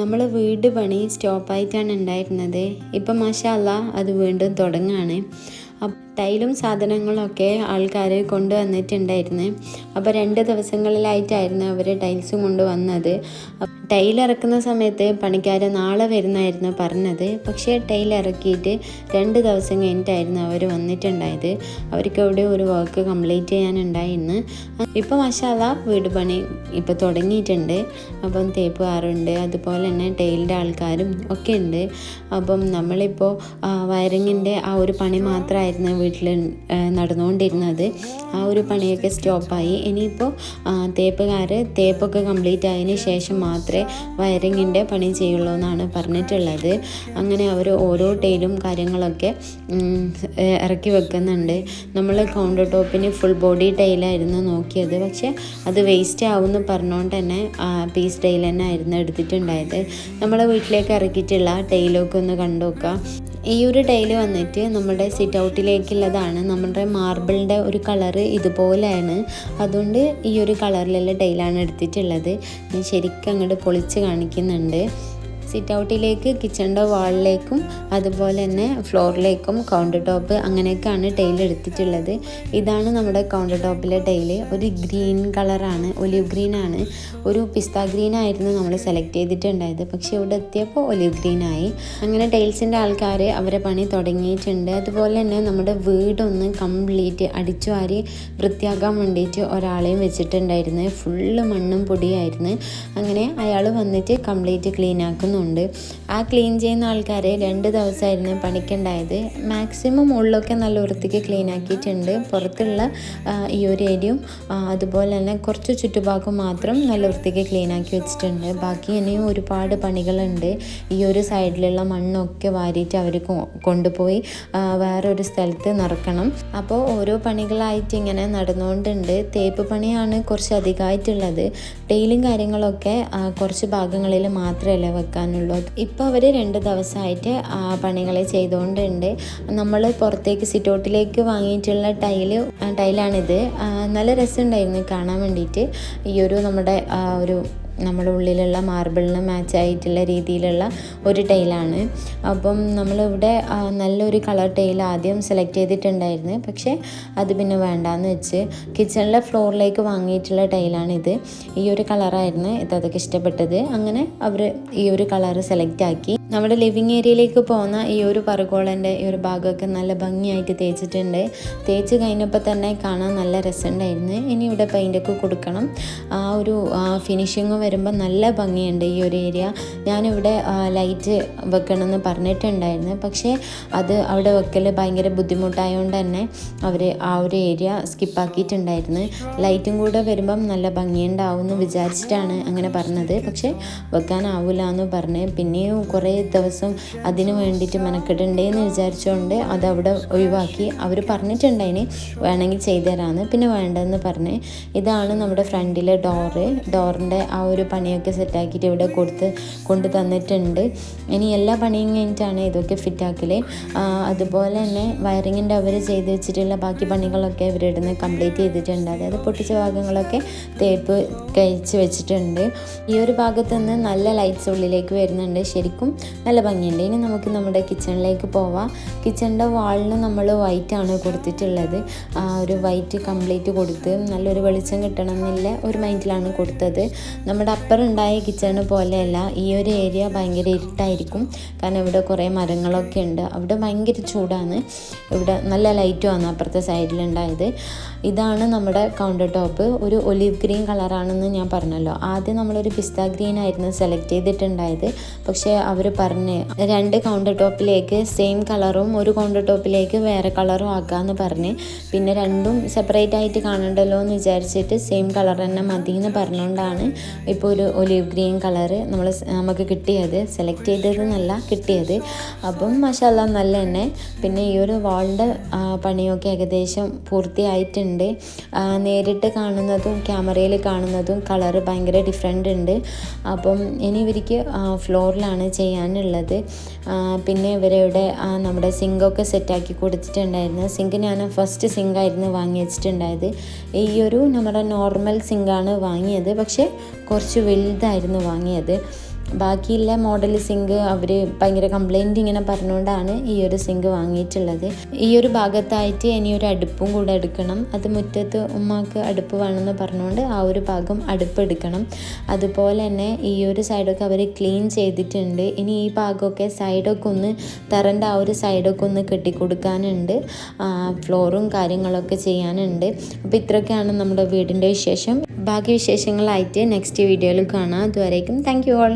നമ്മൾ വീട് പണി സ്റ്റോപ്പായിട്ടാണ് ഉണ്ടായിരുന്നത്. ഇപ്പം മാഷാ അല്ലാ അത് വീണ്ടും തുടങ്ങുകയാണ്. ടൈലും സാധനങ്ങളൊക്കെ ആൾക്കാർ കൊണ്ടുവന്നിട്ടുണ്ടായിരുന്നു. അപ്പോൾ 2 ദിവസങ്ങളിലായിട്ടായിരുന്നു അവർ ടൈൽസും കൊണ്ടുവന്നത്. ടൈൽ ഇറക്കുന്ന സമയത്ത് പണിക്കാർ നാളെ വരുന്നായിരുന്നു പറഞ്ഞത്. പക്ഷേ ടൈൽ ഇറക്കിയിട്ട് 2 ദിവസം കഴിഞ്ഞിട്ടായിരുന്നു അവർ വന്നിട്ടുണ്ടായത്. അവർക്ക് അവിടെ ഒരു വർക്ക് കംപ്ലീറ്റ് ചെയ്യാനുണ്ടായിരുന്നു. ഇപ്പോൾ മാഷാ അല്ലാ വീട് പണി ഇപ്പോൾ തുടങ്ങിയിട്ടുണ്ട്. അപ്പം തേപ്പുകാരുണ്ട്, അതുപോലെ തന്നെ ടൈലിൻ്റെ ആൾക്കാരും ഒക്കെ ഉണ്ട്. അപ്പം നമ്മളിപ്പോൾ വയറിങ്ങിൻ്റെ ആ ഒരു പണി മാത്രമായിരുന്നു വീട്ടിൽ നടന്നുകൊണ്ടിരുന്നത്. ആ ഒരു പണിയൊക്കെ സ്റ്റോപ്പായി. ഇനിയിപ്പോൾ തേപ്പുകാർ തേപ്പൊക്കെ കംപ്ലീറ്റ് ആയതിന് ശേഷം മാത്രമേ വയറിങ്ങിൻ്റെ പണി ചെയ്യുള്ളൂ എന്നാണ് പറഞ്ഞിട്ടുള്ളത്. അങ്ങനെ അവർ ഓരോ ടൈലും കാര്യങ്ങളൊക്കെ ഇറക്കി വെക്കുന്നുണ്ട്. നമ്മൾ കൗണ്ടർ ടോപ്പിന് ഫുൾ ബോഡി ടൈലായിരുന്നു നോക്കിയത്. പക്ഷേ അത് വേസ്റ്റ് ആവുമെന്ന് പറഞ്ഞുകൊണ്ട് തന്നെ പീസ് ടൈൽ തന്നെ ആയിരുന്നു എടുത്തിട്ടുണ്ടായത്. നമ്മളെ വീട്ടിലേക്ക് ഇറക്കിയിട്ടുള്ള ടൈലൊക്കെ ഒന്ന് കണ്ടു നോക്കുക. ഈ ഒരു ടൈല് വന്നിട്ട് നമ്മുടെ സിറ്റ് ഔട്ടിലേക്കുള്ളതാണ്. നമ്മുടെ മാർബിളിൻ്റെ ഒരു കളറ് ഇതുപോലെയാണ്. അതുകൊണ്ട് ഈ ഒരു കളറിലുള്ള ടൈലാണ് എടുത്തിട്ടുള്ളത്. ഞാൻ ശരിക്കും അങ്ങോട്ട് പൊളിച്ച് കാണിക്കുന്നുണ്ട്. സിറ്റ് ഔട്ടിലേക്ക്, കിച്ചണിൻ്റെ വാളിലേക്കും അതുപോലെ തന്നെ ഫ്ലോറിലേക്കും കൗണ്ടർ ടോപ്പ് അങ്ങനെയൊക്കെയാണ് ടൈൽ എടുത്തിട്ടുള്ളത്. ഇതാണ് നമ്മുടെ കൗണ്ടർ ടോപ്പിലെ ടൈല്. ഒരു ഗ്രീൻ കളറാണ്, ഒലിവ് ഗ്രീനാണ്. ഒരു പിസ്ത ഗ്രീൻ ആയിരുന്നു നമ്മൾ സെലക്ട് ചെയ്തിട്ടുണ്ടായത്. പക്ഷേ ഇവിടെ എത്തിയപ്പോൾ ഒലിവ് ഗ്രീനായി. അങ്ങനെ ടൈൽസിൻ്റെ ആൾക്കാർ അവരെ പണി തുടങ്ങിയിട്ടുണ്ട്. അതുപോലെ തന്നെ നമ്മുടെ വീടൊന്ന് കംപ്ലീറ്റ് അടിച്ചു വാരി വൃത്തിയാക്കാൻ വേണ്ടിയിട്ട് ഒരാളെയും വെച്ചിട്ടുണ്ടായിരുന്നു. ഫുള്ള് മണ്ണും പൊടിയായിരുന്നു. അങ്ങനെ അയാൾ വന്നിട്ട് കംപ്ലീറ്റ് ക്ലീൻ ആക്കുന്നു. ആ ക്ലീൻ ചെയ്യുന്ന ആൾക്കാരെ 2 ദിവസമായിരുന്നു പണിക്കുണ്ടായത്. മാക്സിമം ഉള്ളൊക്കെ നല്ല വൃത്തിക്ക് ക്ലീൻ ആക്കിയിട്ടുണ്ട്. പുറത്തുള്ള ഈ ഒരു ഏരിയയും അതുപോലെ തന്നെ കുറച്ച് ചുറ്റുഭാഗം മാത്രം നല്ല വൃത്തിക്ക് ക്ലീൻ ആക്കി വെച്ചിട്ടുണ്ട്. ബാക്കി ഇനിയും ഒരുപാട് പണികളുണ്ട്. ഈ ഒരു സൈഡിലുള്ള മണ്ണൊക്കെ വാരിയിട്ട് അവർ കൊണ്ടുപോയി വേറൊരു സ്ഥലത്ത് നിറക്കണം. അപ്പോൾ ഓരോ പണികളായിട്ട് ഇങ്ങനെ നടന്നുകൊണ്ടുണ്ട്. തേപ്പ് പണിയാണ് കുറച്ച് അധികമായിട്ടുള്ളത്. ടൈലും കാര്യങ്ങളൊക്കെ കുറച്ച് ഭാഗങ്ങളിൽ മാത്രമല്ല വെക്കാൻ. ഇപ്പോൾ അവർ 2 ദിവസമായിട്ട് പണികൾ ചെയ്തുകൊണ്ടുണ്ട്. നമ്മൾ പുറത്തേക്ക് സിറ്റൗട്ടിലേക്ക് വാങ്ങിയിട്ടുള്ള ടൈലാണിത്. നല്ല രസമുണ്ടായിരുന്നു കാണാൻ വേണ്ടിയിട്ട്. ഈ ഒരു നമ്മുടെ ഉള്ളിലുള്ള മാർബിളിന് മാച്ചായിട്ടുള്ള രീതിയിലുള്ള ഒരു ടൈലാണ്. അപ്പം നമ്മളിവിടെ നല്ലൊരു കളർ ടൈൽ ആദ്യം സെലക്ട് ചെയ്തിട്ടുണ്ടായിരുന്നു. പക്ഷേ അത് പിന്നെ വേണ്ടാന്ന് വെച്ച് കിച്ചണിലെ ഫ്ലോറിലേക്ക് വാങ്ങിയിട്ടുള്ള ടൈലാണിത്. ഈ ഒരു കളറായിരുന്നു അതൊക്കെ ഇഷ്ടപ്പെട്ടത്. അങ്ങനെ അവർ ഈ ഒരു കളർ സെലക്ട് ആക്കി. നമ്മുടെ ലിവിങ് ഏരിയയിലേക്ക് പോകുന്ന ഈ ഒരു പറുകോളൻ്റെ ഈ ഒരു ഭാഗമൊക്കെ നല്ല ഭംഗിയായിട്ട് തേച്ചിട്ടുണ്ട്. തേച്ച് കഴിഞ്ഞപ്പോൾ തന്നെ കാണാൻ നല്ല രസമുണ്ടായിരുന്നു. ഇനി ഇവിടെ പെയിൻ്റൊക്കെ കൊടുക്കണം. ആ ഒരു ഫിനിഷിങ് വരുമ്പോൾ നല്ല ഭംഗിയുണ്ട് ഈ ഒരു ഏരിയ. ഞാനിവിടെ ലൈറ്റ് വെക്കണമെന്ന് പറഞ്ഞിട്ടുണ്ടായിരുന്നു. പക്ഷേ അത് അവിടെ വെക്കൽ ഭയങ്കര ബുദ്ധിമുട്ടായതുകൊണ്ട് തന്നെ അവർ ആ ഒരു ഏരിയ സ്കിപ്പാക്കിയിട്ടുണ്ടായിരുന്നു. ലൈറ്റും കൂടെ വരുമ്പം നല്ല ഭംഗിയുണ്ടാവും എന്ന് വിചാരിച്ചിട്ടാണ് അങ്ങനെ പറഞ്ഞത്. പക്ഷേ വെക്കാനാവില്ല എന്ന് പറഞ്ഞ് പിന്നെയും കുറേ ദിവസം അതിന് വേണ്ടിയിട്ട് മെനക്കെട്ടുണ്ടെന്ന് വിചാരിച്ചുകൊണ്ട് അതവിടെ ഒഴിവാക്കി. അവർ പറഞ്ഞിട്ടുണ്ടായിന് വേണമെങ്കിൽ ചെയ്തു തരാമെന്ന്. പിന്നെ വേണ്ടെന്ന് പറഞ്ഞ്. ഇതാണ് നമ്മുടെ ഫ്രണ്ടിലെ ഡോറിൻ്റെ ആ ഒരു പണിയൊക്കെ സെറ്റാക്കിയിട്ട് ഇവിടെ കൊണ്ട് തന്നിട്ടുണ്ട്. ഇനി എല്ലാ പണിയും കഴിഞ്ഞിട്ടാണ് ഇതൊക്കെ ഫിറ്റാക്കൽ. അതുപോലെ തന്നെ വയറിങ്ങിൻ്റെ അവർ ചെയ്ത് വെച്ചിട്ടുള്ള ബാക്കി പണികളൊക്കെ ഇവരിടുന്ന് കംപ്ലീറ്റ് ചെയ്തിട്ടുണ്ട്. അതായത് പൊട്ടിച്ച ഭാഗങ്ങളൊക്കെ തേപ്പ് കഴിച്ച് വെച്ചിട്ടുണ്ട്. ഈ ഒരു ഭാഗത്ത് നിന്ന് നല്ല ലൈറ്റ്സ് ഉള്ളിലേക്ക് വരുന്നുണ്ട്. ശരിക്കും നല്ല ഭംഗിയുണ്ട്. ഇനി നമുക്ക് നമ്മുടെ കിച്ചണിലേക്ക് പോവാം. കിച്ചണിൻ്റെ വാളിന് നമ്മൾ വൈറ്റാണ് കൊടുത്തിട്ടുള്ളത്. ഒരു വൈറ്റ് കംപ്ലീറ്റ് കൊടുത്ത് നല്ലൊരു വെളിച്ചം കിട്ടണമെന്നില്ല ഒരു മൈൻഡിലാണ് കൊടുത്തത്. നമ്മുടെ അപ്പുറമുണ്ടായ കിച്ചണ് പോലെയല്ല. ഈ ഒരു ഏരിയ ഭയങ്കര ഇരുട്ടായിരിക്കും. കാരണം ഇവിടെ കുറേ മരങ്ങളൊക്കെ ഉണ്ട്. അവിടെ ഭയങ്കര ചൂടാണ്. ഇവിടെ നല്ല ലൈറ്റുമാണ് അപ്പുറത്തെ സൈഡിലുണ്ടായത്. ഇതാണ് നമ്മുടെ കൗണ്ടർ ടോപ്പ്. ഒരു ഒലിവ് ഗ്രീൻ കളറാണെന്ന് ഞാൻ പറഞ്ഞല്ലോ. ആദ്യം നമ്മളൊരു പിസ്ത ഗ്രീൻ ആയിരുന്നു സെലക്ട് ചെയ്തിട്ടുണ്ടായത്. പക്ഷേ അവർ പറഞ്ഞ് 2 കൗണ്ടർ ടോപ്പിലേക്ക് സെയിം കളറും ഒരു കൗണ്ടർ ടോപ്പിലേക്ക് വേറെ കളറും ആക്കാമെന്ന് പറഞ്ഞ്. പിന്നെ രണ്ടും സെപ്പറേറ്റ് ആയിട്ട് കാണണ്ടല്ലോ എന്ന് വിചാരിച്ചിട്ട് സെയിം കളർ തന്നെ മതി എന്ന് പറഞ്ഞുകൊണ്ടാണ് ഇപ്പോൾ ഒരു ഒലിവ് ഗ്രീൻ കളറ് നമുക്ക് കിട്ടിയത്. സെലക്ട് ചെയ്തതെന്നല്ല കിട്ടിയത്. അപ്പം മാഷാ അല്ലാ നല്ല തന്നെ. പിന്നെ ഈ ഒരു വാളിൻ്റെ പണിയൊക്കെ ഏകദേശം പൂർത്തിയായിട്ടുണ്ട്. നേരിട്ട് കാണുന്നതും ക്യാമറയിൽ കാണുന്നതും കളറ് ഭയങ്കര ഡിഫറെൻ്റ് ഉണ്ട്. അപ്പം ഇനി ഇവർക്ക് ഫ്ലോറിലാണ് ചെയ്യാനുള്ളത്. പിന്നെ ഇവരുടെ നമ്മുടെ സിങ്കൊക്കെ സെറ്റാക്കി കൊടുത്തിട്ടുണ്ടായിരുന്നു. സിങ്ക് ഞാൻ ഫസ്റ്റ് സിങ്കായിരുന്നു വാങ്ങി വെച്ചിട്ടുണ്ടായത്. ഈ ഒരു നമ്മുടെ നോർമൽ സിങ്കാണ് വാങ്ങിയത്. പക്ഷേ കുറച്ച് വലുതായിരുന്നു വാങ്ങിയത്. ബാക്കിയുള്ള മോഡൽ സിങ്ക് അവർ ഭയങ്കര കംപ്ലൈൻറ്റ് ഇങ്ങനെ പറഞ്ഞുകൊണ്ടാണ് ഈ ഒരു സിങ്ക് വാങ്ങിയിട്ടുള്ളത്. ഈ ഒരു ഭാഗത്തായിട്ട് ഇനി ഒരു അടുപ്പും കൂടെ എടുക്കണം. അത് മുറ്റത്ത് ഉമ്മാക്ക് അടുപ്പ് വേണമെന്ന് പറഞ്ഞുകൊണ്ട് ആ ഒരു ഭാഗം അടുപ്പ് എടുക്കണം. അതുപോലെ തന്നെ ഈ ഒരു സൈഡൊക്കെ അവർ ക്ലീൻ ചെയ്തിട്ടുണ്ട്. ഇനി ഈ ഭാഗമൊക്കെ സൈഡൊക്കെ ഒന്ന് തറൻ്റെ ആ ഒരു സൈഡൊക്കെ ഒന്ന് കെട്ടിക്കൊടുക്കാനുണ്ട്, ഫ്ലോറും കാര്യങ്ങളൊക്കെ ചെയ്യാനുണ്ട്. അപ്പോൾ ഇത്രയൊക്കെയാണ് നമ്മുടെ വീടിൻ്റെ വിശേഷം. ബാക്കി വിശേഷങ്ങളായിട്ട് നെക്സ്റ്റ് വീഡിയോയിൽ കാണാം. അതുവരേക്കും താങ്ക് യു ഓൾ.